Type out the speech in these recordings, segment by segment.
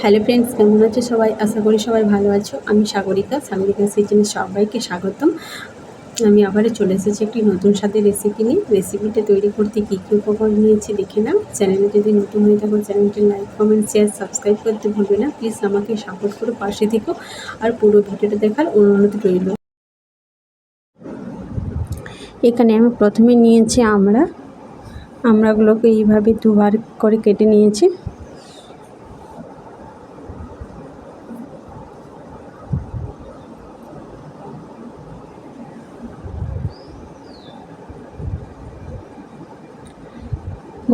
Hello friends, কেমন আছো সবাই? আশা করি সবাই ভালো আছো। আমি সাগরিকা কিচেনে সবাইকে স্বাগতম। আমি আবারও চলে এসেছি একটি নতুন স্বাদের রেসিপি নিয়ে। রেসিপিটা তৈরি করতে কী কী উপকরণ নিয়েছি দেখে নাও। চ্যানেলে যদি নতুন হয়ে থাকো চ্যানেলটি লাইক, কমেন্ট, শেয়ার, সাবস্ক্রাইব করতে ভুলবে না। প্লিজ আমাকে সাপোর্ট করে পাশে থেকো আর পুরো ভিডিওটা দেখার অনুরোধ রইল। এখানে আমি প্রথমে নিয়েছি আমড়াগুলোকে এইভাবে দুবার করে কেটে নিয়েছি।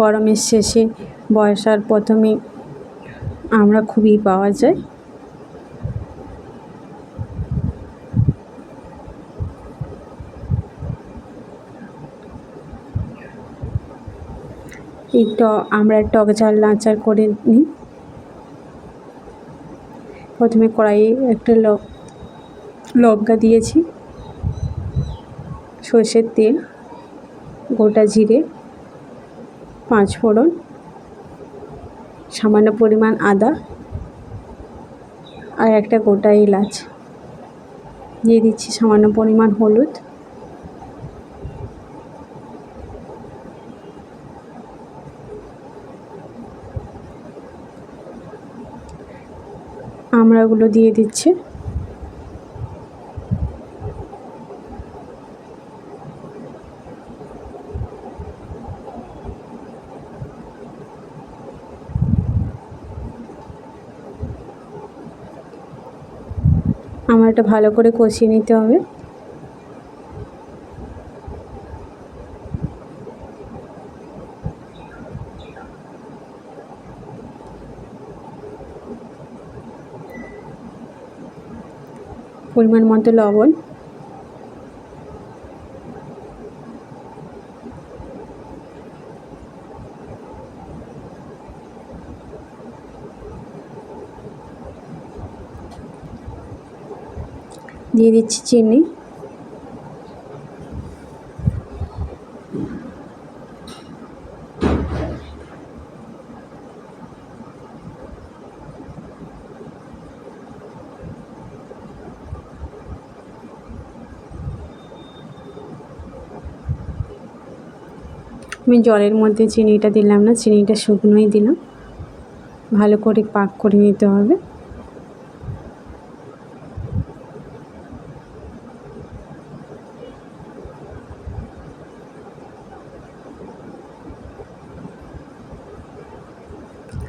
গরমের শেষে বর্ষার প্রথমে আমড়া খুবই পাওয়া যায়। এই আমরা টক ঝাল আচার করে নিই। প্রথমে কড়াইয়ে একটা লঙ্কা দিয়েছি, সর্ষের তেল, গোটা জিরে, 5 ফোড়ন, সামান্য পরিমাণ আদা আর একটা গোটা এলাচ দিয়ে দিচ্ছি। সামান্য পরিমাণ হলুদ, আমড়াগুলো দিয়ে দিচ্ছি। আমড়াটা ভালো করে কষিয়ে নিতে হবে। পরিমাণ মতো লবণ, দিয়ে দিচ্ছি চিনি, আমি জলের মধ্যে চিনিটা দিলাম না, চিনিটা শুকনোই দিলাম। ভালো করে পাক করে নিতে হবে।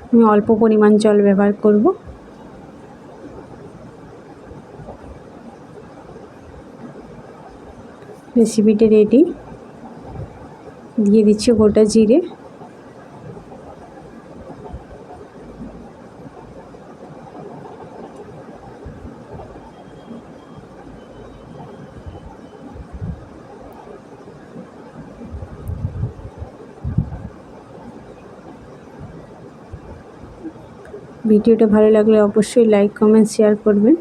আমি অল্প পরিমাণ জল ব্যবহার করব। রেসিপিটি রেডি। দিয়ে দিচ্ছি গোটা জিরে, ভিডিওটা ভালো লাগলে অবশ্যই লাইক, কমেন্ট, শেয়ার করবেন।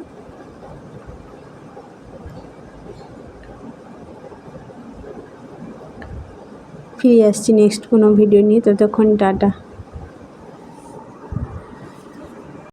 ফিরে আসছি নেক্সট কোনো ভিডিও নিয়ে। ততক্ষণ টাটা।